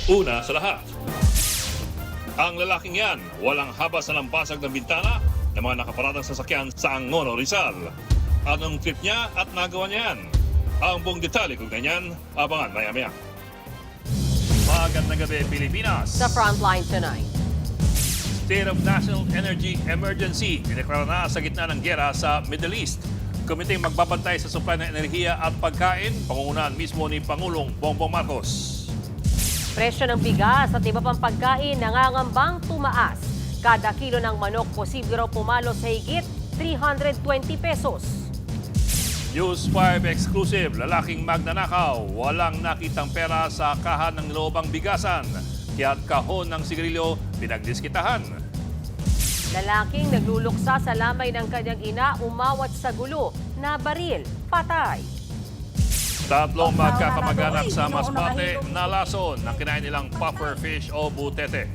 Una sa lahat, ang lalaking yan walang habas na lampasag ng bintana ng mga nakaparadang sasakyan sa Angono, Rizal. Anong trip niya at nagawa niya yan? Ang buong detalye kung ganyan, abangan maya-maya. Magandang gabi, Pilipinas. Sa Frontline tonight. State of National Energy Emergency dineklara na sa gitna ng giyera sa Middle East. Komiteng magbabantay sa supply ng enerhiya at pagkain, pangungunahan mismo ni Pangulong Bongbong Marcos. Presyo ng bigas at iba pang pagkain nangangambang tumaas. Kada kilo ng manok posible raw pumalo sa higit 320 pesos. News 5 exclusive, lalaking magnanakaw, walang nakitang pera sa kahan ng loobang bigasan. Kaya't kahon ng sigarilyo pinagdiskitahan. Lalaking nagluluksa sa lamay ng kanyang ina umawat sa gulo na baril, patay. Tatlong magkakamag-anak sa Masbate nalason ng kinain nilang puffer fish o butete.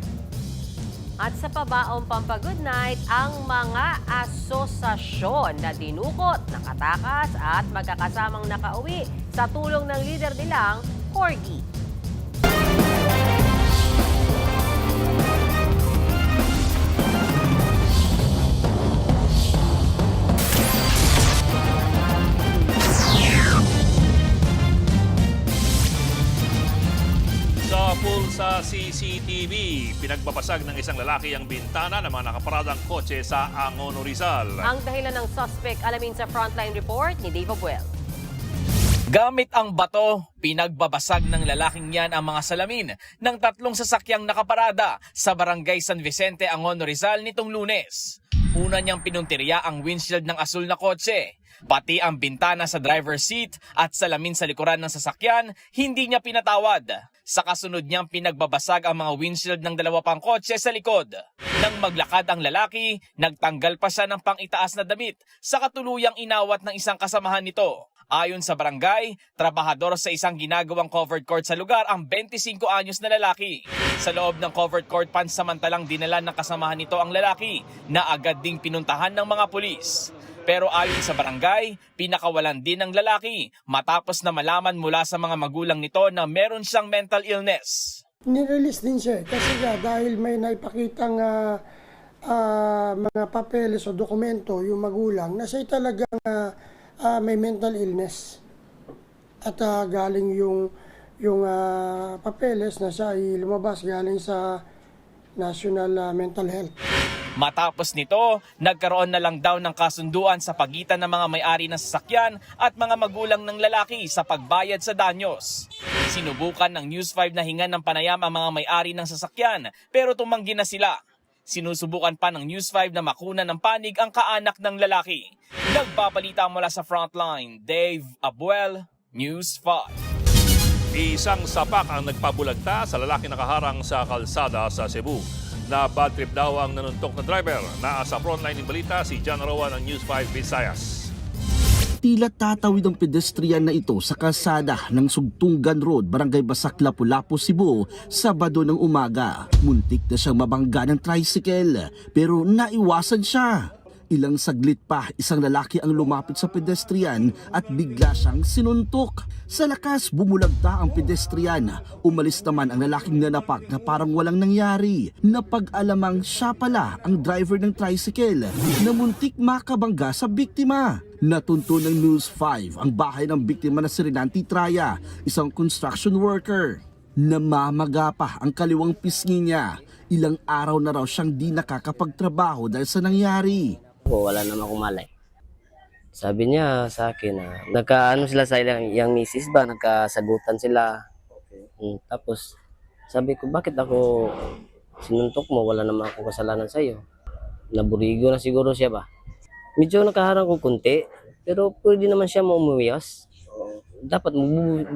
At sa pabaong Pampagood Night, ang mga asosasyon na dinukot, nakatakas at magkakasamang nakauwi sa tulong ng leader nilang Corgi. Sa pulsa CCTV, pinagbabasag ng isang lalaki ang bintana ng mga nakaparadang kotse sa Angono, Rizal. Ang dahilan ng suspect, alamin sa Frontline Report ni Dave Abuel. Gamit ang bato, pinagbabasag ng lalaking yan ang mga salamin ng tatlong sasakyang nakaparada sa barangay San Vicente, Angono, Rizal nitong Lunes. Una niyang pinuntirya ang windshield ng asul na kotse. Pati ang bintana sa driver's seat at salamin sa likuran ng sasakyan, hindi niya pinatawad. Sa kasunod niyang pinagbabasag ang mga windshield ng dalawa pang kotse sa likod. Nang maglakad ang lalaki, nagtanggal pa siya ng pang-itaas na damit sa katuluyang inawat ng isang kasamahan nito. Ayon sa barangay, trabahador sa isang ginagawang covered court sa lugar ang 25 anyos na lalaki. Sa loob ng covered court, pansamantalang dinala ng kasamahan nito ang lalaki na agad ding pinuntahan ng mga pulis. Pero ayon sa barangay, pinakawalan din ng lalaki matapos na malaman mula sa mga magulang nito na meron siyang mental illness. Nirelease din siya kasi dahil may naipakitang mga papeles o dokumento yung magulang na siya talagang may mental illness. At galing yung papeles na siya ay lumabas galing sa National Mental Health. Matapos nito, nagkaroon na lang daw ng kasunduan sa pagitan ng mga may-ari ng sasakyan at mga magulang ng lalaki sa pagbayad sa danyos. Sinubukan ng News 5 na hingan ng panayam ang mga may-ari ng sasakyan pero tumanggi na sila. Sinusubukan pa ng News 5 na makunan ng panig ang kaanak ng lalaki. Nagbabalita mula sa Frontline, Dave Abuel, News 5. Isang sapak ang nagpabulagta sa lalaki nakaharang sa kalsada sa Cebu. Na bad trip daw ang nanuntok na driver. Nasa Frontline ng balita si John Rowan ng News 5 Visayas. Tila tatawid ang pedestrian na ito sa kalsada ng Sugtungan Road, Barangay Basak, Lapu-Lapu, Cebu, Sabado ng umaga. Muntik na siyang mabangga ng tricycle pero naiwasan siya. Ilang saglit pa, isang lalaki ang lumapit sa pedestrian at bigla siyang sinuntok. Sa lakas, bumulagta ang pedestrian. Umalis naman ang lalaking nanapak na parang walang nangyari. Napag-alamang siya pala ang driver ng tricycle na muntik makabangga sa biktima. Natunto ng News 5 ang bahay ng biktima na si Renanti Traya, isang construction worker. Namamaga pa ang kaliwang pisngi niya. Ilang araw na raw siyang di nakakapagtrabaho dahil sa nangyari. Wala naman akong malay. Sabi niya sa akin na nagkaano sila sa yung misis ba, nagkasagutan sila. Tapos sabi ko, bakit ako sinuntok mo? Wala naman akong kasalanan sa iyo. Naburigo na siguro siya ba? Medyo nakaharang ko kunti, pero pwede naman siya maumuwiyas. Dapat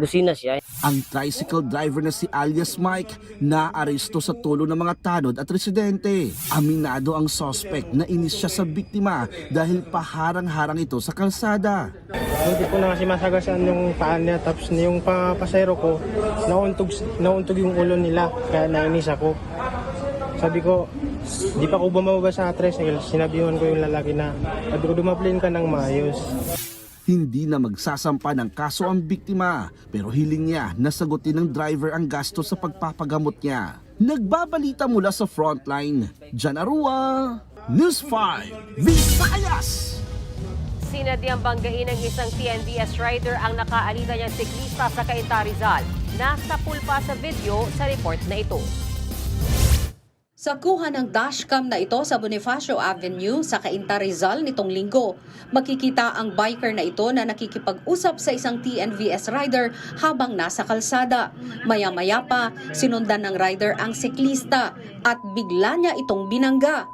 busina siya. Ang tricycle driver na si alias Mike naaresto sa tulong ng mga tanod at residente. Aminado ang suspect na inis siya sa biktima dahil paharang-harang ito sa kalsada. Hindi ko na kasi masagasaan yung paan niya, tapos yung pasahero ko, nauntog yung ulo nila, kaya nainis ako. Sabi ko, di pa ako bumababa sa tricycle, sinabihan ko yung lalaki na, sabi ko, dumaplane ka ng maayos. Hindi na magsasampa ng kaso ang biktima pero hiling niya na sagutin ng driver ang gasto sa pagpapagamot niya. Nagbabalita mula sa frontline, Jan Arua, News 5, Visayas! Sinadyang banggain ng isang TNVS rider ang nakaalita niyang siklista sa Cainta, Rizal. Nasa pulpa sa video sa report na ito. Sa kuha ng dashcam na ito sa Bonifacio Avenue sa Cainta, Rizal nitong linggo, makikita ang biker na ito na nakikipag-usap sa isang TNVS rider habang nasa kalsada. Maya-maya pa, sinundan ng rider ang siklista at bigla niya itong binangga.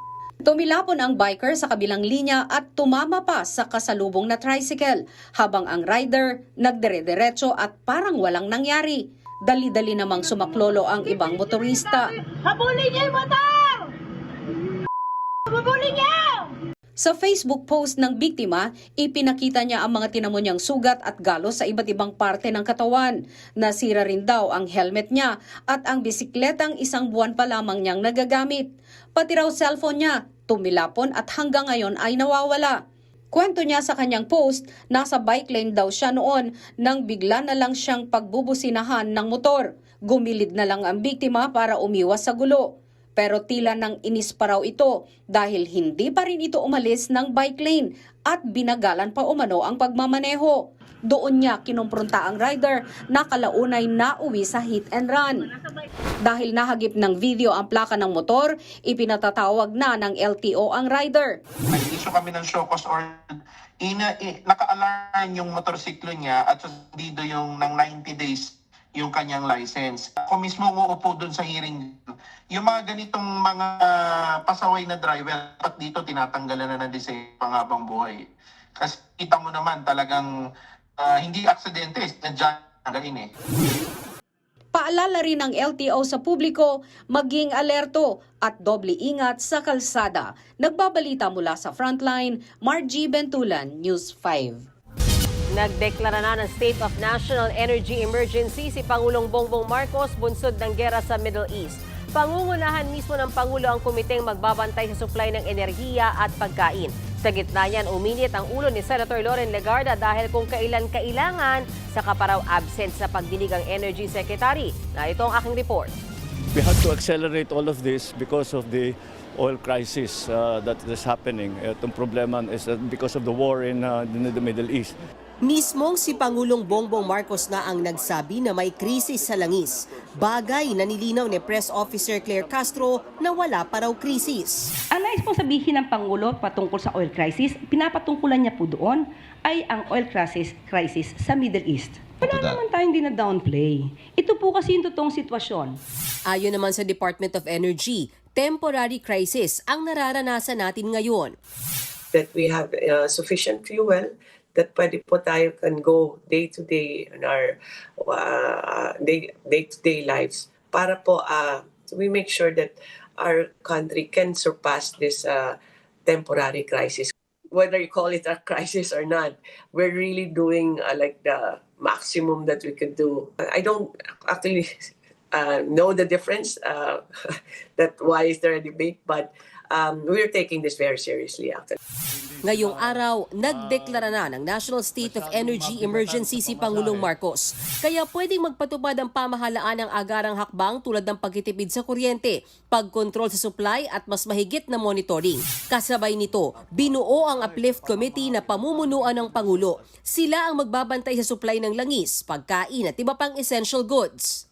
Tumilapon ang biker sa kabilang linya at tumama pa sa kasalubong na tricycle habang ang rider nagdire-diretso at parang walang nangyari. Dali-dali namang sumaklolo ang ibang motorista. Habulin niyo yung motor! Habulin niyo! Sa Facebook post ng biktima, ipinakita niya ang mga tinamo niyang sugat at galos sa iba't ibang parte ng katawan. Nasira rin daw ang helmet niya at ang bisikletang 1 buwan pa lamang niyang nagagamit. Pati raw cellphone niya, tumilapon at hanggang ngayon ay nawawala. Kwento niya sa kanyang post, nasa bike lane daw siya noon nang bigla na lang siyang pagbubusinahan ng motor. Gumilid na lang ang biktima para umiwas sa gulo. Pero tila nang inis pa raw ito dahil hindi pa rin ito umalis ng bike lane at binagalan pa umano ang pagmamaneho. Doon niya kinumpronta ang rider na kalaunay nauwi sa hit and run. Dahil nahagip ng video ang plaka ng motor, ipinatatawag na ng LTO ang rider. Nag-issue kami ng show cause order. Naka-alarm yung motorsiklo niya at suspendido yung ng 90 days yung kanyang license. Ako mismo uupo dun sa hearing. Yung mga ganitong mga pasaway na driver, at dito tinatanggalan na ng lisensya panghabang buhay. Kasi kita mo naman talagang hindi aksidente, nadyan nagain eh. Paalala rin ng LTO sa publiko, maging alerto at doble ingat sa kalsada. Nagbabalita mula sa Frontline, Margie Bentulan, News 5. Nagdeklara na ng State of National Energy Emergency si Pangulong Bongbong Marcos bunsod ng gera sa Middle East. Pangungunahan mismo ng Pangulo ang komiteng magbabantay sa supply ng enerhiya at pagkain. Sa gitna niyan, uminit ang ulo ni Senator Loren Legarda dahil kung kailan kailangan, saka pa raw absent sa pagdinig ang Energy Secretary. Narito ang aking report. We had to accelerate all of this because of the oil crisis that is happening. Itong problema is because of the war in the Middle East. Mismong si Pangulong Bongbong Marcos na ang nagsabi na may krisis sa langis. Bagay na nilinaw ni Press Officer Claire Castro na wala pa raw krisis. Ang nais pong sabihin ng Pangulo patungkol sa oil crisis, pinapatungkulan niya po doon ay ang oil crisis sa Middle East. Wala naman tayong dina-downplay. Ito po kasi yung totoong sitwasyon. Ayon naman sa Department of Energy, temporary crisis ang nararanasan natin ngayon. That we have sufficient fuel, that pwede po tayo can go day to day in our day-to-day lives para po we make sure that our country can surpass this temporary crisis. Whether you call it a crisis or not, we're really doing like the maximum that we could do. I don't actually know the difference. That why is there a debate, but we're taking this very seriously actually. Ngayong araw, nagdeklara na ng National State of Energy Emergency si Pangulong Marcos. Kaya pwedeng magpatupad ang pamahalaan ng agarang hakbang tulad ng pagtitipid sa kuryente, pagkontrol sa supply at mas mahigit na monitoring. Kasabay nito, binuo ang Uplift Committee na pamumunuan ng Pangulo. Sila ang magbabantay sa supply ng langis, pagkain at iba pang essential goods.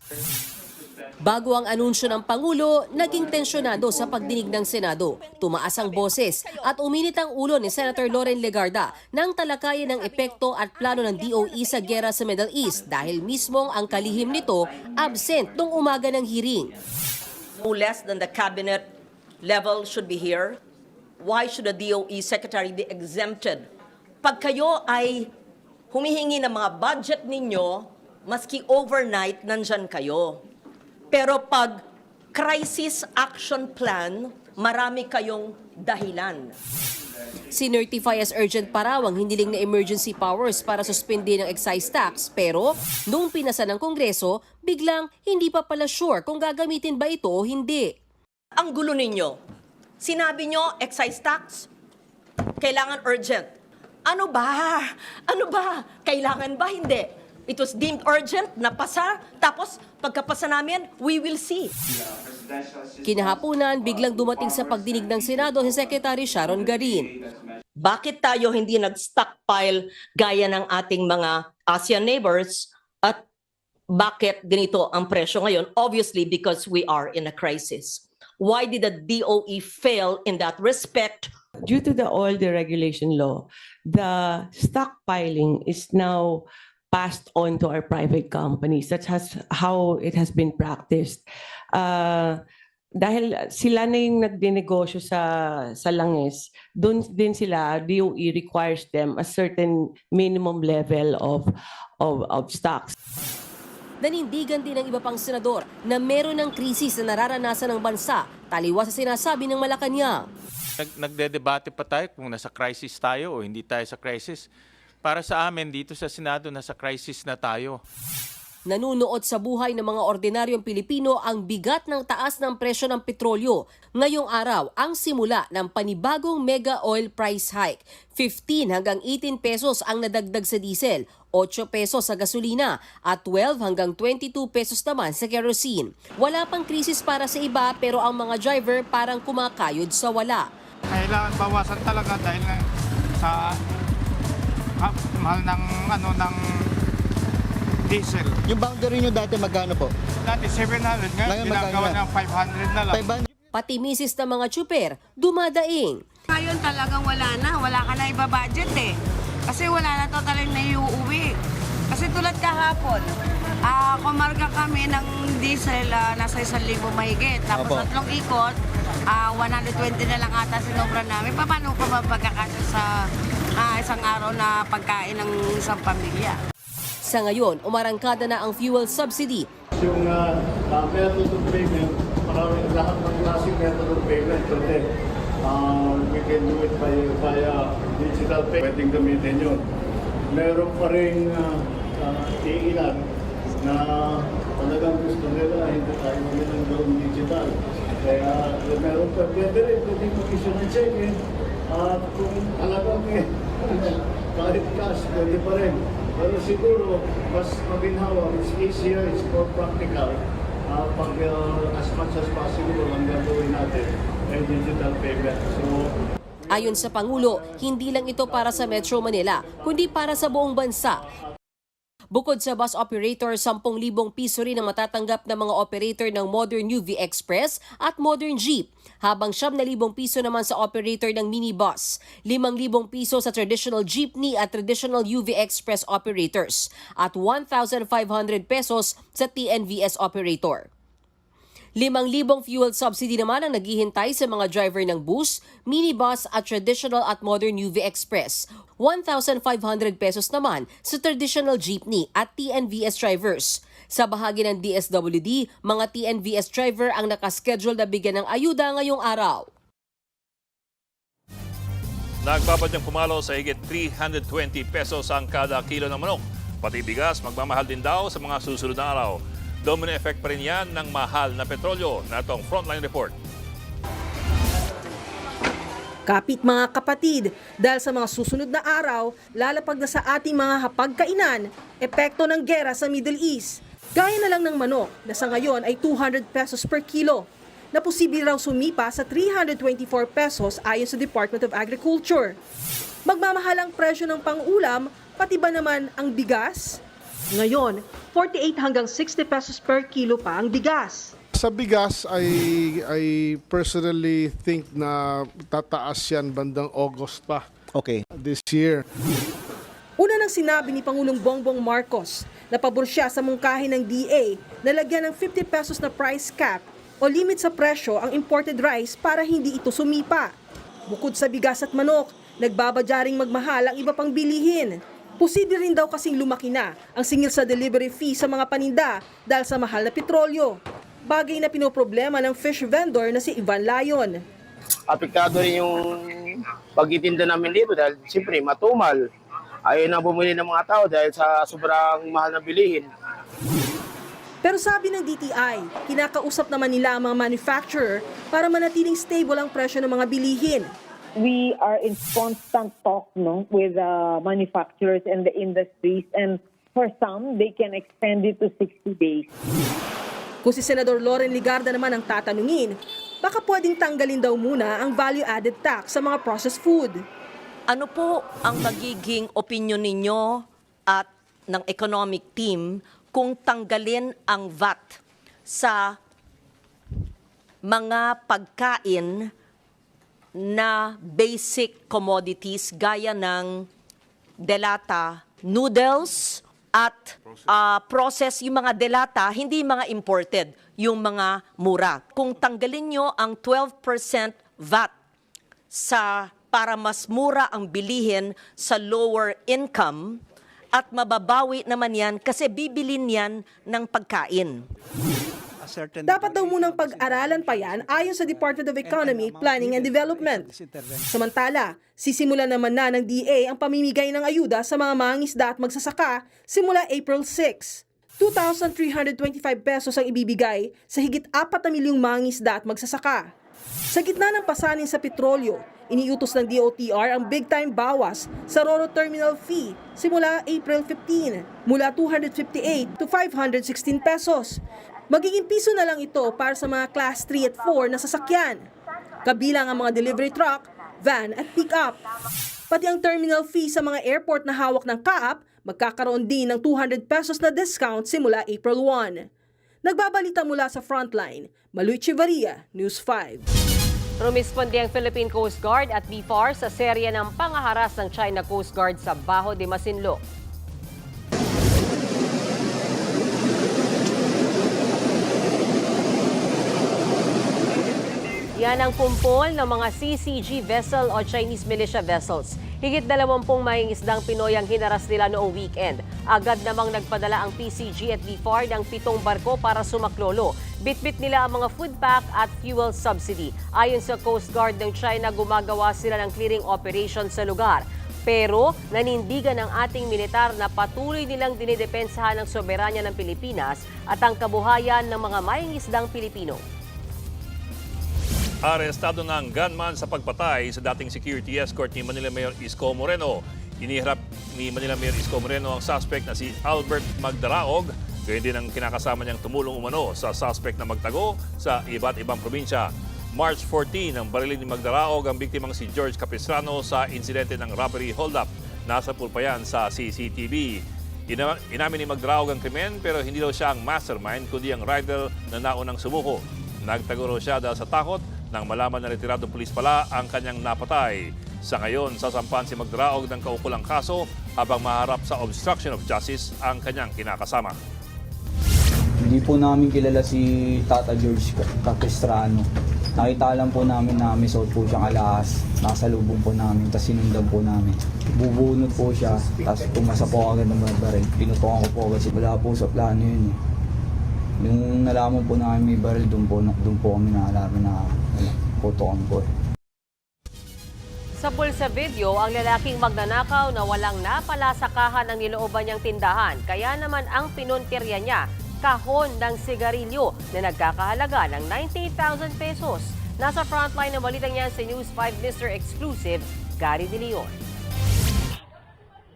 Bago ang anunsyo ng Pangulo, naging tensyonado sa pagdinig ng Senado. Tumaas ang boses at uminit ang ulo ni Senator Loren Legarda nang talakayan ng epekto at plano ng DOE sa gera sa Middle East dahil mismong ang kalihim nito absent nung umaga ng hearing. No less than the cabinet level should be here. Why should the DOE secretary be exempted? Pag kayo ay humihingi ng mga budget ninyo, maski overnight, nandyan kayo. Pero pag crisis action plan, marami kayong dahilan. Sinertify as urgent pa raw ang hiniling na emergency powers para suspendin ang excise tax pero nung pinasa ng Kongreso, biglang hindi pa pala sure kung gagamitin ba ito o hindi. Ang gulo ninyo, sinabi nyo excise tax, kailangan urgent. Ano ba? Ano ba? Kailangan ba? Hindi. It was deemed urgent, napasa, tapos pagkapasa namin, we will see. Kinahaponan, biglang dumating sa pagdinig ng Senado si Secretary Sharon Garin. Bakit tayo hindi nag-stockpile gaya ng ating mga ASEAN neighbors at bakit ganito ang presyo ngayon? Obviously, because we are in a crisis. Why did the DOE fail in that respect? Due to the oil deregulation law, the stockpiling is now passed on to our private companies. That's how it has been practiced. Dahil sila na yung nagdinegosyo sa langis, doon din sila, DOE requires them a certain minimum level of stocks. Nanindigan din ng iba pang senador na meron ng krisis na nararanasan ng bansa, taliwas sa sinasabi ng Malacanang. Nagdedebate pa tayo kung nasa crisis tayo o hindi tayo sa crisis. Para sa amin, dito sa Senado, nasa crisis na tayo. Nanunood sa buhay ng mga ordinaryong Pilipino ang bigat ng taas ng presyo ng petrolyo. Ngayong araw, ang simula ng panibagong mega oil price hike. 15 hanggang 18 pesos ang nadagdag sa diesel, 8 pesos sa gasolina at 12 hanggang 22 pesos naman sa kerosene. Wala pang krisis para sa iba pero ang mga driver parang kumakayod sa wala. Kailangan bawasan talaga dahil sa mahal ng diesel. Yung boundary nyo dati magkano po? Dati 700, ngayon ginagawa ng 500 na lang. Pati misis ng mga tsuper, dumadaing. Ngayon talagang wala ka na ibabudget eh. Kasi wala na total na iuuwi. Kasi tulad kahapon, kumarga kami ng diesel nasa 1,000 mahigit. Tapos tatlong ikot, 120 na lang ata sinobra namin. Paano pa magkakasya sa isang araw na pagkain ng isang pamilya? Sa ngayon, umarangkada na ang fuel subsidy. Yung method of payment, maraming lahat ng klaseng method of payment. We can do it via digital pay. Pwedeng gamitin yun. Meron pa rin iilan na talagang gusto nila, hindi tayo nilang gawin digital. Kaya meron pa, pwedeng mag-issue ng check eh. At kung talagang kahit cash, pwede pa rin. Pero siguro, mas maginhawa, it's easier, it's more practical. Pag as much as possible, ang gagawin natin ay digital payment. Ayon sa Pangulo, hindi lang ito para sa Metro Manila, kundi para sa buong bansa. Bukod sa bus operator, 10,000 piso rin ang matatanggap ng mga operator ng Modern UV Express at Modern Jeep, habang 9,000 piso naman sa operator ng minibus, 5,000 piso sa traditional jeepney at traditional UV Express operators, at 1,500 pesos sa TNVS operator. 5,000 fuel subsidy naman ang naghihintay sa mga driver ng bus, minibus at traditional at modern UV Express. 1,500 pesos naman sa traditional jeepney at TNVS drivers. Sa bahagi ng DSWD, mga TNVS driver ang nakaschedule na bigyan ng ayuda ngayong araw. Nagbabadyang pumalo sa higit 320 pesos ang kada kilo ng manok. Pati bigas, magmamahal din daw sa mga susunod na araw. Domino effect pa rin yan ng mahal na petrolyo. Na itong Frontline Report. Kapit mga kapatid, dahil sa mga susunod na araw, lalapag na sa ating mga hapagkainan, epekto ng gera sa Middle East. Gaya na lang ng manok na sa ngayon ay 200 pesos per kilo, na posible raw sumipa sa 324 pesos ayon sa Department of Agriculture. Magmamahal ang presyo ng pang-ulam, pati ba naman ang bigas? Ngayon, 48 hanggang 60 pesos per kilo pa ang bigas. Sa bigas, I personally think na tataas yan bandang August pa. Okay. This year. Una nang sinabi ni Pangulong Bongbong Marcos na pabor siya sa mungkahi ng DA na lagyan ng 50 pesos na price cap o limit sa presyo ang imported rice para hindi ito sumipa. Bukod sa bigas at manok, nagbabadya ring magmahal ang iba pang bilihin. Posible rin daw kasing lumaki na ang singil sa delivery fee sa mga paninda dahil sa mahal na petrolyo. Bagay na pinoproblema ng fish vendor na si Ivan Layon. Apektado rin yung pagtitinda namin dito dahil siyempre matumal. Ayaw na bumili ng mga tao dahil sa sobrang mahal na bilihin. Pero sabi ng DTI, kinakausap naman nila ang mga manufacturer para manatiling stable ang presyo ng mga bilihin. we are in constant talk with manufacturers and the industries, and for some, they can extend it to 60 days. Kung si Senador Loren Ligarda naman ang tatanungin, baka pwedeng tanggalin daw muna ang value-added tax sa mga processed food. Ano po ang magiging opinion ninyo at ng economic team kung tanggalin ang VAT sa mga pagkain na basic commodities gaya ng delata, noodles, at process yung mga delata, hindi mga imported, yung mga mura. Kung tanggalin nyo ang 12% VAT para mas mura ang bilihin sa lower income, at mababawi naman yan kasi bibilin yan ng pagkain. Dapat daw munang pag-aralan pa yan ayon sa Department of Economy, Planning and Development. Samantala, sisimulan naman na ng DA ang pamimigay ng ayuda sa mga mangingisda at magsasaka simula April 6. 2,325 pesos ang ibibigay sa higit 4 na milyong mangingisda at magsasaka. Sa gitna ng pasanin sa petrolyo, iniutos ng DOTR ang big-time bawas sa Roro Terminal Fee simula April 15 mula 258 to 516 pesos. Magiging piso na lang ito para sa mga Class 3 at 4 na sasakyan, kabilang ang mga delivery truck, van at pick-up. Pati ang terminal fee sa mga airport na hawak ng CAAP, magkakaroon din ng 200 pesos na discount simula April 1. Nagbabalita mula sa Frontline, Maluy Chivaria, News 5. Rumisponde ang Philippine Coast Guard at BFAR sa serya ng pangaharas ng China Coast Guard sa Bajo de Masinloc. Yan ang pumpol ng mga CCG vessel o Chinese militia vessels. Higit 20 mangingisdang Pinoy ang hinaras nila noong weekend. Agad namang nagpadala ang PCG at BFAR ng 7 barko para sumaklolo. Bitbit nila ang mga food pack at fuel subsidy. Ayon sa Coast Guard ng China, gumagawa sila ng clearing operation sa lugar. Pero nanindigan ng ating militar na patuloy nilang dinidepensahan ang soberanya ng Pilipinas at ang kabuhayan ng mga mangingisdang Pilipino. Arestado na ang gunman sa pagpatay sa dating security escort ni Manila Mayor Isko Moreno. Iniharap ni Manila Mayor Isko Moreno ang suspect na si Albert Magdaraog. Gayun din ang kinakasama niyang tumulong umano sa suspect na magtago sa iba't ibang probinsya. March 14, ang barilin ni Magdaraog ang biktimang si George Capistrano sa insidente ng robbery hold-up. Nasa pulpayan sa CCTV. Inamin ni Magdaraog ang krimen pero hindi daw siya ang mastermind kundi ang rider na naunang sumuko. Nagtago raw siya dahil sa takot nang malaman na retiradong pulis pala ang kanyang napatay. Sa ngayon, sasampan si Magdaraog ng kaukulang kaso habang maharap sa obstruction of justice ang kanyang kinakasama. Hindi po namin kilala si Tata George Capistrano. Nakita lang po namin na may suot po siyang alahas. Nasa lubong po namin, tapos sinundan po namin. Bubunot po siya, tapos pumasa po agad ng baril. Pinutukan ko po kasi wala po sa plano yun. Yung nalaman po namin may baril, doon po kami naalaman na putukan po. Sa pulsa video, ang lalaking magnanakaw na walang napalasakahan ang nilooban niyang tindahan. Kaya naman ang pinuntirya niya, kahon ng sigarilyo na nagkakahalaga ng 98,000 pesos. Nasa frontline ng balitang yan sa News 5 Mr. Exclusive, Gary De Leon.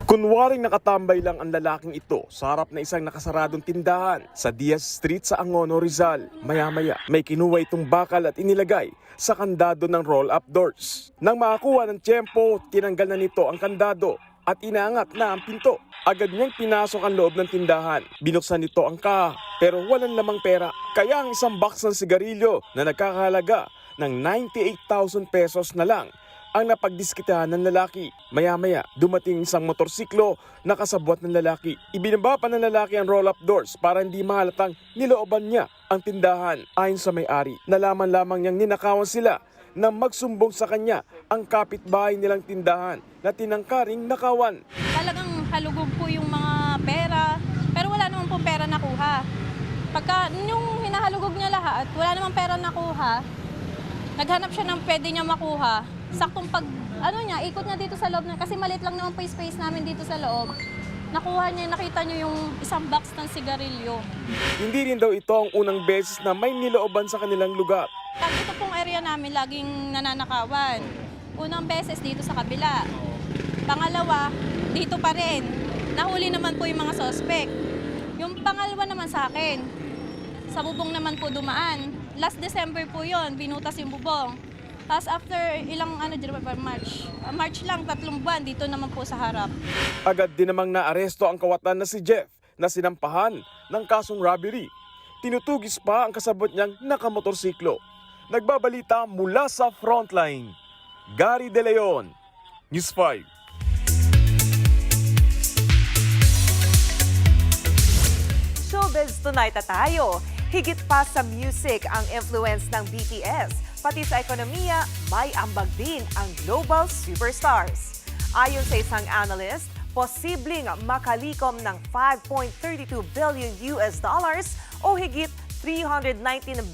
Kunwaring nakatambay lang ang lalaking ito sa harap na isang nakasaradong tindahan sa Diaz Street sa Angono, Rizal. Maya-maya, may kinuha itong bakal at inilagay sa kandado ng roll-up doors. Nang makakuha ng tiyempo, tinanggal na nito ang kandado at inaangat na ang pinto. Agad niyang pinasok ang loob ng tindahan. Binuksan nito ang kaha pero walang lamang pera. Kaya ang isang box ng sigarilyo na nagkakahalaga ng 98,000 pesos na lang ang napagdiskitahan ng lalaki. Maya-maya, dumating isang motorsiklo na kasabwat ng lalaki. Ibinaba pa ng lalaki ang roll-up doors para hindi mahalatang nilooban niya ang tindahan. Ayon sa may-ari, nalaman lamang niyang ninakawan sila nang magsumbong sa kanya ang kapitbahay nilang tindahan na tinangkaring nakawan. Talagang halugog po yung mga pera, pero wala naman po pera nakuha. Pagka yung hinahalugog niya lahat, wala naman pera nakuha, naghanap siya ng pwede niya makuha. Saktong ikot niya dito sa loob na, kasi maliit lang naman po yung space namin dito sa loob. Nakuha niya, nakita niyo yung isang box ng sigarilyo. Hindi rin daw ito ang unang beses na may nilooban sa kanilang lugar. Ito pong area namin laging nananakawan. Unang beses dito sa kabila. Pangalawa, dito pa rin. Nahuli naman po yung mga suspect. Yung pangalawa naman sa akin, sa bubong naman po dumaan. Last December po yon, binutas yung bubong. Tapos after ilang March lang, 3 buwan, dito naman po sa harap. Agad din namang naaresto ang kawatan na si Jeff na sinampahan ng kasong robbery. Tinutugis pa ang kasabot niyang nakamotorsiklo. Nagbabalita mula sa Frontline, Gary De Leon, News 5. Showbiz tonight na tayo. Higit pa sa music ang influence ng BTS. Pati sa ekonomiya, may ambag din ang global superstars. Ayon sa isang analyst, posibleng makalikom ng $5.32 billion o higit 319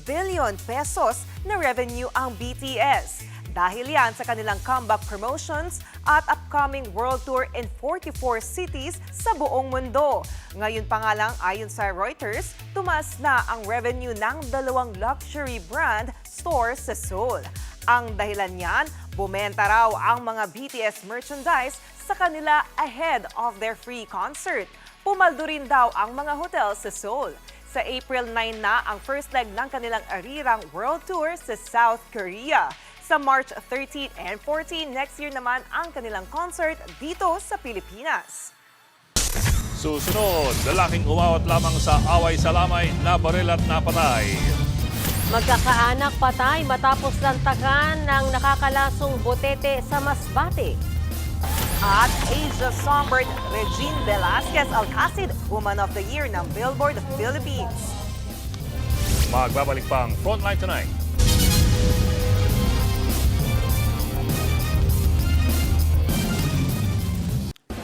billion pesos na revenue ang BTS. Dahil yan sa kanilang comeback promotions at upcoming world tour in 44 cities sa buong mundo. Ngayon pa nga lang, ayon sa Reuters, tumaas na ang revenue ng 2 luxury brand stores sa Seoul. Ang dahilan niyan, bumenta raw ang mga BTS merchandise sa kanila ahead of their free concert. Pumaldo rin daw ang mga hotel sa Seoul. Sa April 9 na ang first leg ng kanilang arirang world tour sa South Korea. Sa March 13 and 14 next year naman ang kanilang concert dito sa Pilipinas. Susunod, lalaking umawat lamang sa away sa lamay, nabaril at napatay. Magkakaanak patay matapos lantakan ng nakakalasong botete sa Masbate. At Asia Songbird Regine Velasquez Alcacid, Woman of the Year ng Billboard Philippines. Magbabalik pang Frontline Tonight.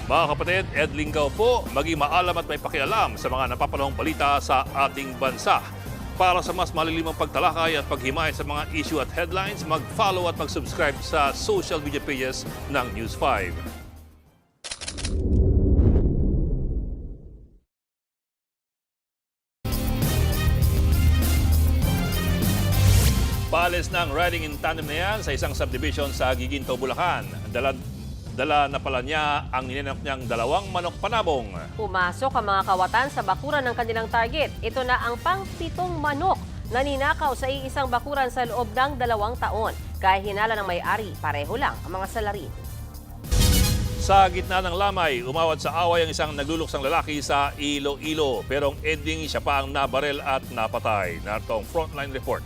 Mga kapatid, Ed Lingaw po, maging maalam at may pakialam sa mga napapanahong balita sa ating bansa. Para sa mas malilimang pagtalakay at paghimay sa mga issue at headlines, mag-follow at mag-subscribe sa social media pages ng News 5. Paalis ng riding in tandem na yan sa isang subdivision sa Giginto, Bulacan. Dala na pala niya ang nininok niyang 2 manok panabong. Pumasok ang mga kawatan sa bakuran ng kanilang target. Ito na ang pang-7 manok na ninakaw sa iisang bakuran sa loob ng 2 taon. Kaya hinala ng may-ari, pareho lang ang mga salarin. Sa gitna ng lamay, umawat sa away ang isang nagluluksang lalaki sa Iloilo. Pero ang ending, siya pa ang nabaril at napatay. Narito ang Frontline Report.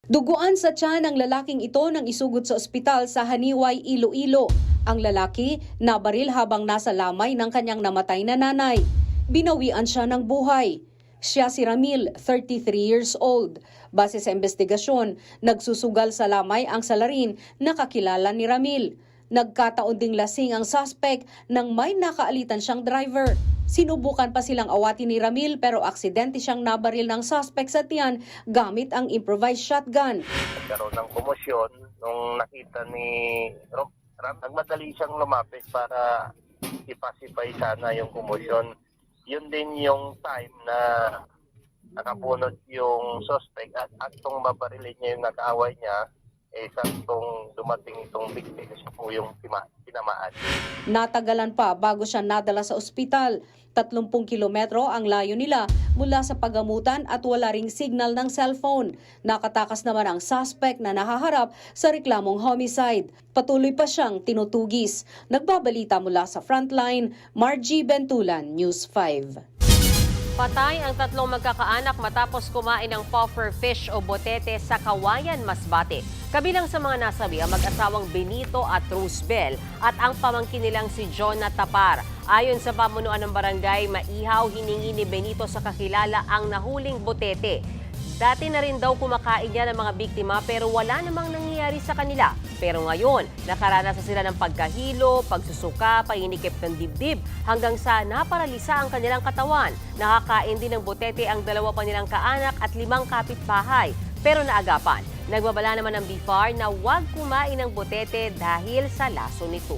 Duguan sa tiyan ng lalaking ito nang isugod sa ospital sa Haniway, Iloilo. Ang lalaki nabaril habang nasa lamay ng kanyang namatay na nanay. Binawian siya ng buhay. Siya si Ramil, 33 years old. Base sa investigasyon, nagsusugal sa lamay ang salarin na kakilala ni Ramil. Nagkataon ding lasing ang suspect nang may nakaalitan siyang driver. Sinubukan pa silang awatin ni Ramil pero aksidente siyang nabaril ng suspect sa tiyan gamit ang improvised shotgun. Nagkaroon ng komosyon nung nakita ni Ram. Nagmadali siyang lumapit para ipacify sana yung komosyon. Yun din yung time na nakabunot yung suspect at atong mabarilin niya yung nag-aaway niya, saktong dumating itong victim, siya po yung tinamaan. Natagalan pa bago siya nadala sa ospital. 30 kilometro ang layo nila mula sa pagamutan at wala ring signal ng cellphone. Nakatakas naman ang suspect na nahaharap sa reklamong homicide. Patuloy pa siyang tinutugis. Nagbabalita mula sa Frontline, Margie Bentulan, News 5. Patay ang 3 magkakaanak matapos kumain ng puffer fish o botete sa Kawayan, Masbate. Kabilang sa mga nasabi ang mag-asawang Benito at Roosbel at ang pamangkin nilang si Jonah Tapar. Ayon sa pamunuan ng barangay, maihaw hiningi ni Benito sa kakilala ang nahuling botete. Dati na rin daw kumakain niya ng mga biktima pero wala namang nangyayari sa kanila. Pero ngayon, nakaranas sila ng pagkahilo, pagsusuka, painikip ng dibdib hanggang sa naparalisa ang kanilang katawan. Nakakain din ng botete ang 2 pa nilang kaanak at 5 kapitbahay. Pero naagapan. Nagbabala naman ng BIFAR na huwag kumain ng botete dahil sa laso nito.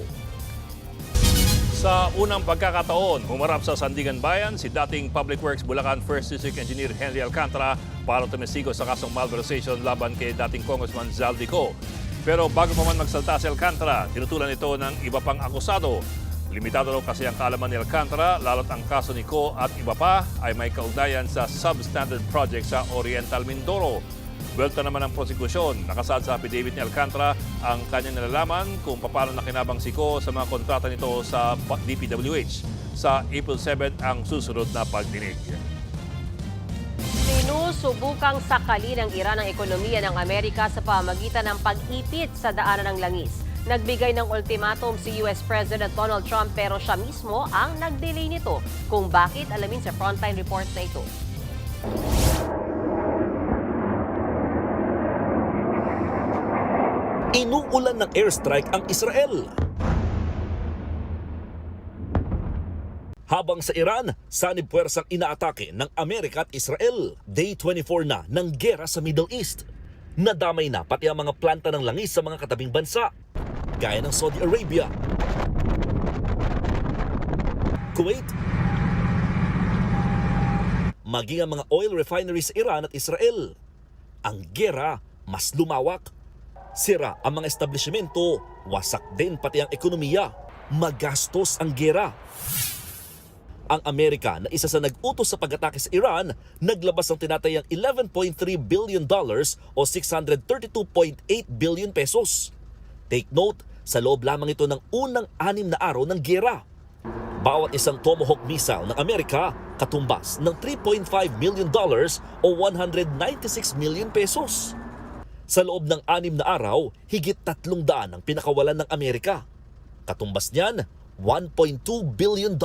Sa unang pagkakataon, humarap sa Sandigan Bayan si dating Public Works Bulacan 1st District Engineer Henry Alcantara para tumestigo sa kasong malversation laban kay dating Congressman Zaldico. Pero bago pa man magsalta si Alcantara, tinutulan ito ng iba pang akusado. Limitado raw kasi ang kaalaman ni Alcantara, lalo't ang kaso ni Ko at iba pa ay may kaugnayan sa substandard project sa Oriental Mindoro. Buwelta naman ang prosekusyon. Nakasaad sa affidavit ni Alcantara ang kanyang nalalaman kung paano nakinabang si Ko sa mga kontrata nito sa DPWH. Sa April 7 ang susunod na pagdinig. Sinusubukang sakali ng Iran ang ekonomiya ng Amerika sa pamagitan ng pag-ipit sa daanan ng langis. Nagbigay ng ultimatum si US President Donald Trump pero siya mismo ang nag-delay nito. Kung bakit, alamin sa Frontline Report na ito. Inuulan ng airstrike ang Israel. Habang sa Iran, sanib puwersang inaatake ng Amerika at Israel. Day 24 na ng gera sa Middle East. Nadamay na pati ang mga planta ng langis sa mga katabing bansa, gaya ng Saudi Arabia, Kuwait, maging ang mga oil refineries sa Iran at Israel. Ang gera mas lumawak. Sira ang mga establishmento, wasak din pati ang ekonomiya. Magastos ang gera. Ang Amerika na isa sa nag-utos sa pag-atake sa Iran, naglabas ng tinatayang $11.3 billion o 632.8 billion pesos. Take note, sa loob lamang ito ng unang 6 na araw ng gera. Bawat isang Tomahawk missile ng Amerika katumbas ng $3.5 million o 196 million pesos. Sa loob ng 6 na araw, higit 300 ang pinakawalan ng Amerika. Katumbas niyan, $1.2 billion.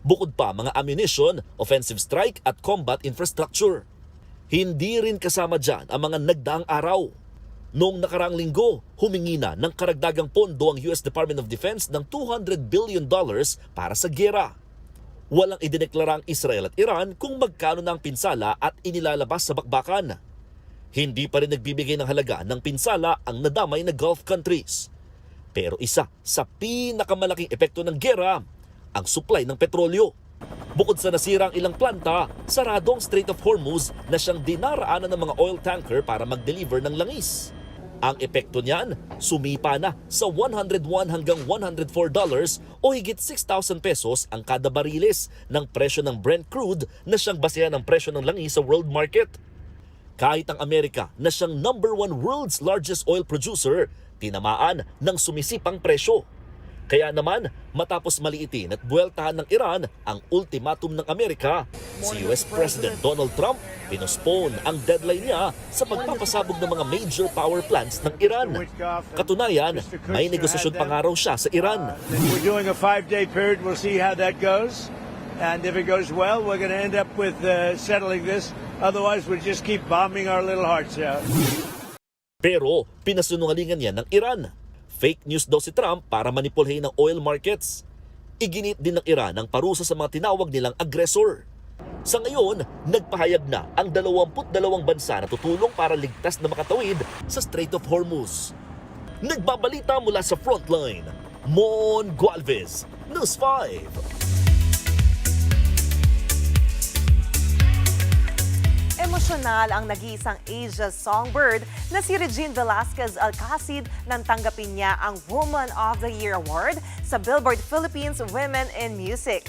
Bukod pa mga ammunition, offensive strike at combat infrastructure. Hindi rin kasama dyan ang mga nagdaang araw. Noong nakaraang linggo, humingi na ng karagdagang pondo ang US Department of Defense ng $200 billion para sa gera. Walang idineklara ang Israel at Iran kung magkano na ang pinsala at inilalabas sa bakbakan. Hindi pa rin nagbibigay ng halaga ng pinsala ang nadamay na Gulf countries. Pero isa sa pinakamalaking epekto ng gera, ang supply ng petrolyo. Bukod sa nasira ang ilang planta, sarado ang Strait of Hormuz na siyang dinaraanan ng mga oil tanker para mag-deliver ng langis. Ang epekto niyan, sumipa na sa $101 hanggang $104 o higit 6,000 pesos ang kada bariles ng presyo ng Brent crude na siyang basehan ng presyo ng langis sa world market. Kahit ang Amerika na siyang #1 world's largest oil producer, tinamaan ng sumisipang presyo. Kaya naman, matapos maliitin at buweltahan ng Iran ang ultimatum ng Amerika, si US President Donald Trump pinospone ang deadline niya sa pagpapasabog ng mga major power plants ng Iran. Katunayan, may negosasyon pa nga raw siya sa Iran. We're doing a 5-day period. We'll see how that goes. And if it goes well, we're going to end up with settling this. Otherwise, we'll just keep bombing our little hearts out. Pero pinasunungalingan yan ng Iran. Fake news daw si Trump para manipulahin ang oil markets. Iginit din ng Iran ang parusa sa mga tinawag nilang aggressor. Sa ngayon, nagpahayag na ang 22 bansa na tutulong para ligtas na makatawid sa Strait of Hormuz. Nagbabalita mula sa Frontline, Mon Gualvez, News 5. Emosyonal ang nag-iisang Asia songbird na si Regine Velasquez Alcacid nang tanggapin niya ang Woman of the Year Award sa Billboard Philippines Women in Music.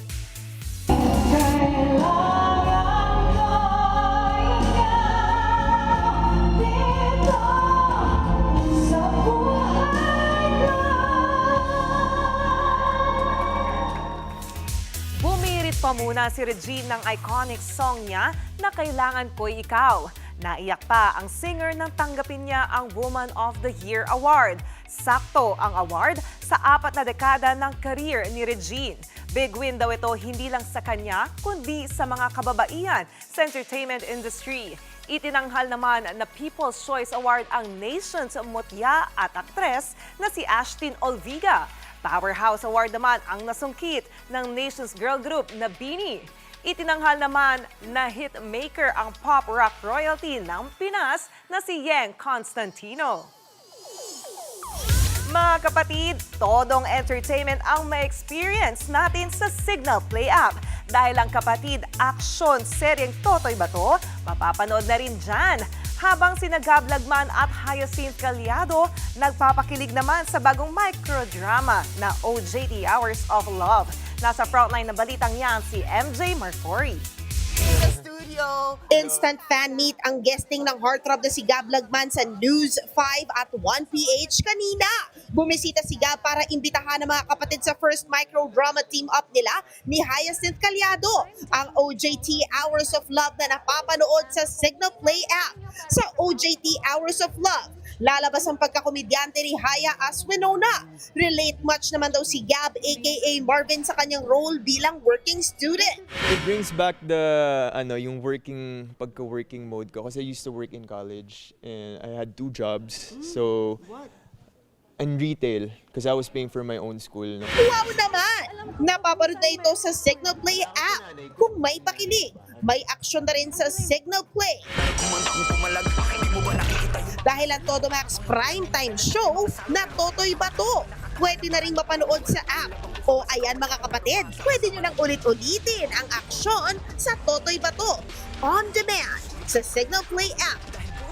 Bumirit pa muna si Regine ng iconic song niya na Kailangan Ko'y Ikaw. Naiyak pa ang singer nang tanggapin niya ang Woman of the Year Award. Sakto ang award sa 4 na dekada ng career ni Regine. Big win daw ito hindi lang sa kanya, kundi sa mga kababaihan sa entertainment industry. Itinanghal naman na People's Choice Award ang nation's mutya at aktres na si Ashtin Olviga. Powerhouse Award naman ang nasungkit ng nation's girl group na BINI. Itinanghal naman na hitmaker ang pop rock royalty ng Pinas na si Yeng Constantino. Mga kapatid, todong entertainment ang may experience natin sa Signal Play app. Dahil ang kapatid, aksyon, seryeng Totoy Bato, mapapanood na rin dyan. Habang sina Gab Lagman at Hyacinth Caliado nagpapakilig naman sa bagong microdrama na OJT Hours of Love. Nasa frontline na balitang yan si MJ Marfori. Instant fan meet ang guesting ng heartthrob na si Gab Lagman sa News 5 at 1PH kanina. Bumisita si Gab para imbitahan ng mga kapatid sa first microdrama team-up nila ni Hyacinth Caliado, ang OJT Hours of Love na napapanood sa Signal Play app. Sa OJT Hours of Love, lalabas ang pagkakomedyante ni Haya as Winona. Relate much naman daw si Gab aka Marvin sa kanyang role bilang working student. It brings back the yung pagka-working mode ko kasi I used to work in college and I had 2 jobs. So and retail because I was paying for my own school. Wow naman! Napapanood na ito sa Signal Play app. Kung may pakilig, may action na rin sa Signal Play. Dahil ang Todo Max primetime show na Totoy Bato, pwede na rin mapanood sa app. O ayan mga kapatid, pwede nyo nang ulit-ulitin ang aksyon sa Totoy Bato on demand sa Signal Play app.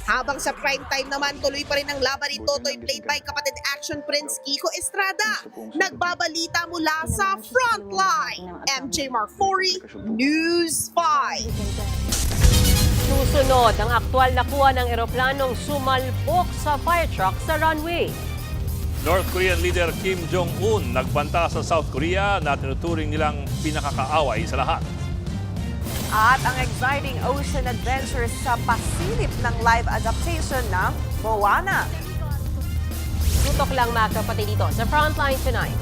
Habang sa primetime naman, tuloy pa rin ang laban ni Totoy played by kapatid action prince Kiko Estrada. Nagbabalita mula sa Frontline. MJ Marfori, News 5. Susunod, ang aktwal na kuha ng eroplanong sumalpok sa fire truck sa runway. North Korean leader Kim Jong-un nagbanta sa South Korea na tinuturing nilang pinakakaaway sa lahat. At ang exciting ocean adventure sa pasilip ng live adaptation ng Moana. Tutok lang mga kapatid dito sa Frontline Tonight.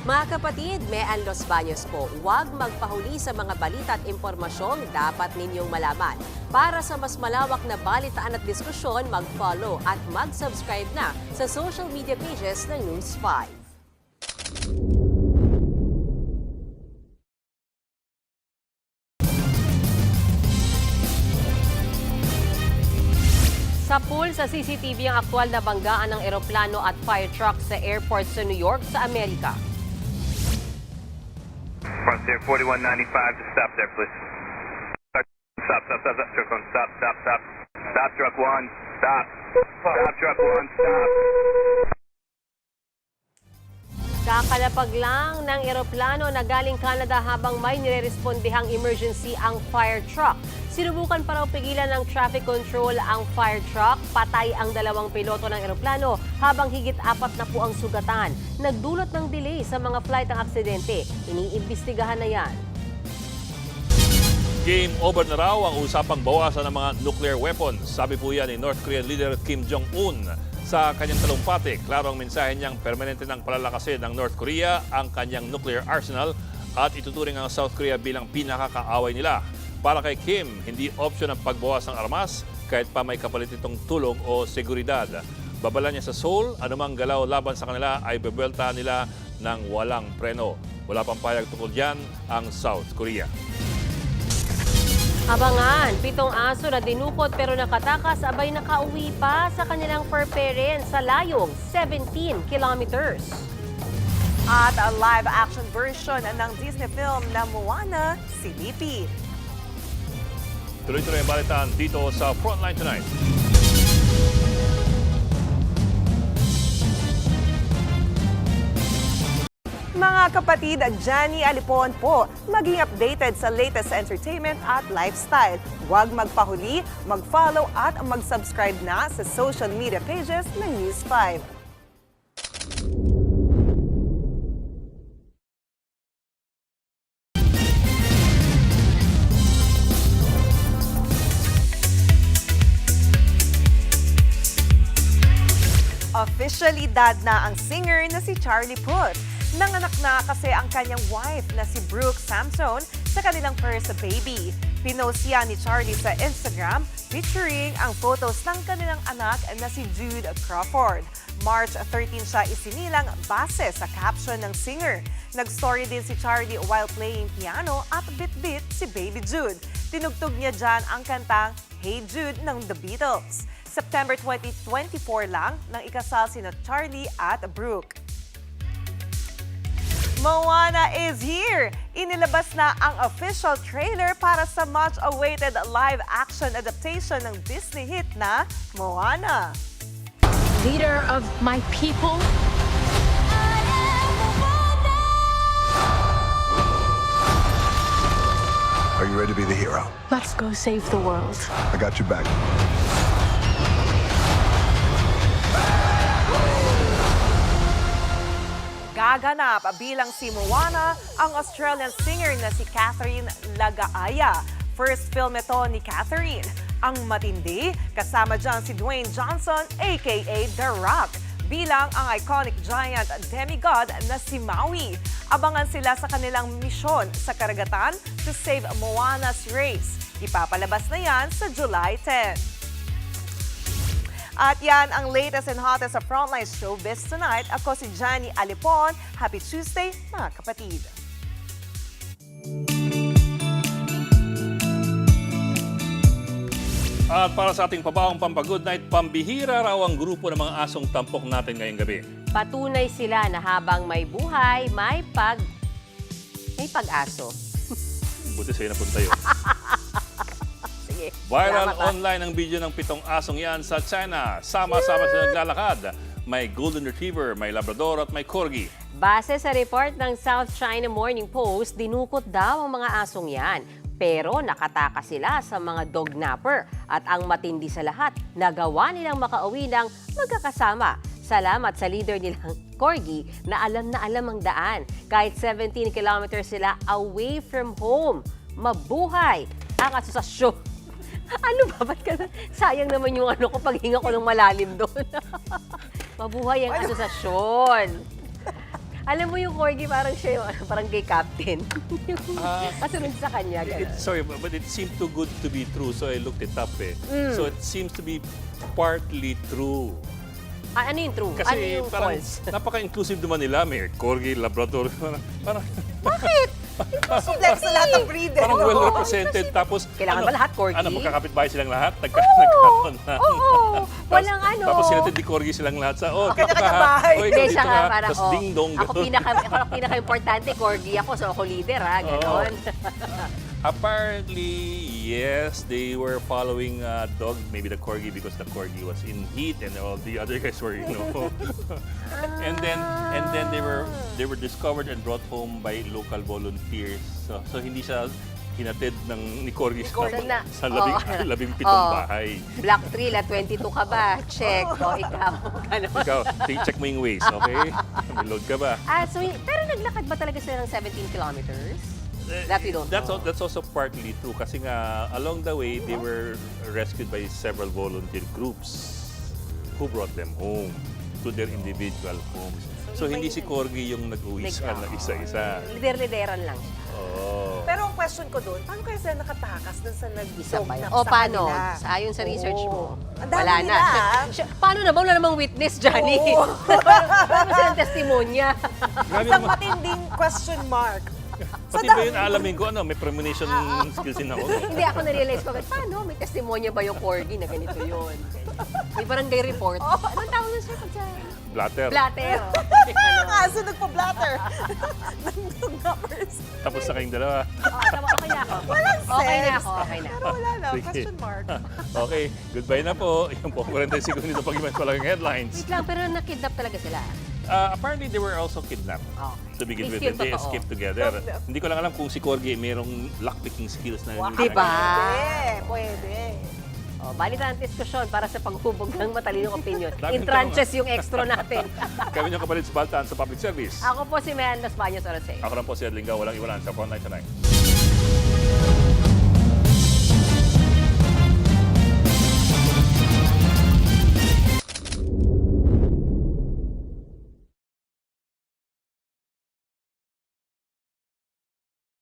Mga kapatid, Mean Los Baños po, huwag magpahuli sa mga balita at impormasyong dapat ninyong malaman. Para sa mas malawak na balitaan at diskusyon, mag-follow at mag-subscribe na sa social media pages ng News 5. Sa pool sa CCTV ang aktwal na banggaan ng eroplano at fire truck sa airport sa New York sa Amerika. Frontier 4195 to stop there, please. Stop, truck 1, stop. Stop, truck 1, stop. Stop, truck 1, stop. Kakalapag lang ng eroplano na galing Canada habang may nirerespondehang emergency ang fire truck. Sinubukan pa raw pigilan ng traffic control ang fire truck. Patay ang 2 piloto ng eroplano habang higit 4 na po ang sugatan. Nagdulot ng delay sa mga flight ang aksidente. Iniimbestigahan na yan. Game over na raw ang usapang bawasan ng mga nuclear weapons. Sabi po yan ni North Korean leader Kim Jong-un. Sa kanyang talumpati, klaro ang mensahe niyang permanente ng palalakasin ng North Korea ang kanyang nuclear arsenal at ituturing ang South Korea bilang pinakakaaway nila. Para kay Kim, hindi option ang pagbawas ng armas kahit pa may kapalit itong tulong o seguridad. Babala niya sa Seoul, anumang galaw laban sa kanila ay bebelta nila ng walang preno. Wala pang payag tungkol dyan ang South Korea. Abangan, 7 aso na dinukot pero nakatakas abay nakauwi pa sa kanilang fur parents sa layong 17 kilometers. At ang live-action version ng Disney film na Moana, silipin. Tuloy-tuloy ang balitaan dito sa Frontline Tonight. Mga kapatid, Johnny Alipon po, maging updated sa latest entertainment at lifestyle. Huwag magpahuli, mag-follow at mag-subscribe na sa social media pages ng News 5. Officially dad na ang singer na si Charlie Puth. Nanganak na kasi ang kanyang wife na si Brooke Samson sa kanilang first baby. Pinost yan ni Charlie sa Instagram featuring ang photos ng kanilang anak na si Jude Crawford. March 13 siya isinilang base sa caption ng singer. Nag-story din si Charlie while playing piano at bit-bit si Baby Jude. Tinugtog niya dyan ang kantang Hey Jude ng The Beatles. September 2024 lang nang ikasal sina Charlie at Brooke. Moana is here! Inilabas na ang official trailer para sa much-awaited live-action adaptation ng Disney hit na Moana. Leader of my people. Are you ready to be the hero? Let's go save the world. I got your back. Gaganap bilang si Moana ang Australian singer na si Catherine Lagaaya. First film ito ni Catherine. Ang matindi, kasama dyan si Dwayne Johnson aka The Rock bilang ang iconic giant demigod na si Maui. Abangan sila sa kanilang misyon sa karagatan to save Moana's race. Ipapalabas na yan sa July 10. At yan ang latest and hottest sa Frontline Showbiz Tonight. Ako si Johnny Alipon. Happy Tuesday, mga kapatid. At para sa ating pabaong pampagood night, pambihira raw ang grupo ng mga asong tampok natin ngayong gabi. Patunay sila na habang may buhay, may pag-aso. Buti sa'yo napunta yun. Sige. Viral salamat, online ang video ng 7 asong yan sa China. Sama-sama sila naglalakad. May Golden Retriever, may Labrador at may Corgi. Base sa report ng South China Morning Post, dinukot daw ang mga asong yan. Pero nakatakas sila sa mga dog napper. At ang matindi sa lahat, nagawa nilang makauwi ng magkakasama. Salamat sa leader nilang Corgi na alam ang daan. Kahit 17 kilometers sila away from home. Mabuhay ang asosasyon. Ano ba? Ba't ka? Sayang naman yung ano ko, paghinga ko ng malalim doon. Mabuhay ang asosasyon. Alam mo yung Corgi, parang siya yung parang gay captain. Kasunod sa kanya. Sorry, but it seemed too good to be true, so I looked it up eh. So it seems to be partly true. Ano yung true? Kasi ano yung parang false? napaka-inclusive naman nila. May Corgi, Labrador. Parang Bakit? Like sa lahat ng breeder. Parang well-represented. Tapos, kailangan ba lahat Corgi? magkakapit-bahay silang lahat? Nagkakaroon na. Oo. Walang ano. Tapos sila di Corgi silang lahat sa, dito ka bahay. ha. Hindi, siya nga ha. parang, Tapos ding-dong. ako pinaka-importante, Corgi ako, so ako leader, ha? Ganon. Apparently, yes, they were following dog, maybe the Corgi, because the Corgi was in heat and all the other guys were, and then they were discovered and brought home by local volunteers. So hindi siya hinatid ni Corgi sa labing pitong bahay. Black Tree, 22 ka ba? Check. O, ikaw. Ganon. Ikaw, check mo yung ways, okay? May load ka ba? Pero naglakad ba talaga sila ng 17 kilometers? That we don't know. That's also partly true kasi nga along the way they were rescued by several volunteer groups who brought them home to their individual homes. So hindi si Corgi yung nag-uwi sa isa-isa. Lider-lideran lang. Oh. Pero ang question ko doon, paano kaya sila nakatakas dun sa nag-dog nap O sa paano? kanila? Ayon sa research mo. Ang dami Wala nila, na. Paano naman? Wala namang witness, Johnny. Wala silang testimonya. Isang matinding question mark. Pati ba yun alamin ko, may premonition skills din ako. Hindi, ako na-realize ko, paano? May testimonya ba yung Corgi na ganito yun? May barangay report. Anong tawag na siya pag sa... Blatter. Blatter. Kaso nagpa-blatter. Nandog numbers. Tapos na kayong dalawa. Okay na ako. Walang sense. Okay na ako. Pero wala na, Sige. question mark. Okay, goodbye na po. Yung po 40 seconds dito pag-iman pa lang yung headlines. Wait lang, pero nakidnap talaga sila. Apparently, they were also kidnapped to begin with. Still They totoo. escaped together. Hindi ko lang alam kung si Corgi merong lockpicking skills na Diba? Pwede. Balik na ang diskusyon para sa paghubog ng matalinong opinion. Daming In tranches yung extra natin. Kami niyong kapalit sa Baltaan sa public service. Ako po si Mehan Las Baños Orosei. Ako lang po si Ed Lingaw, walang iwanan sa Frontline Tonight.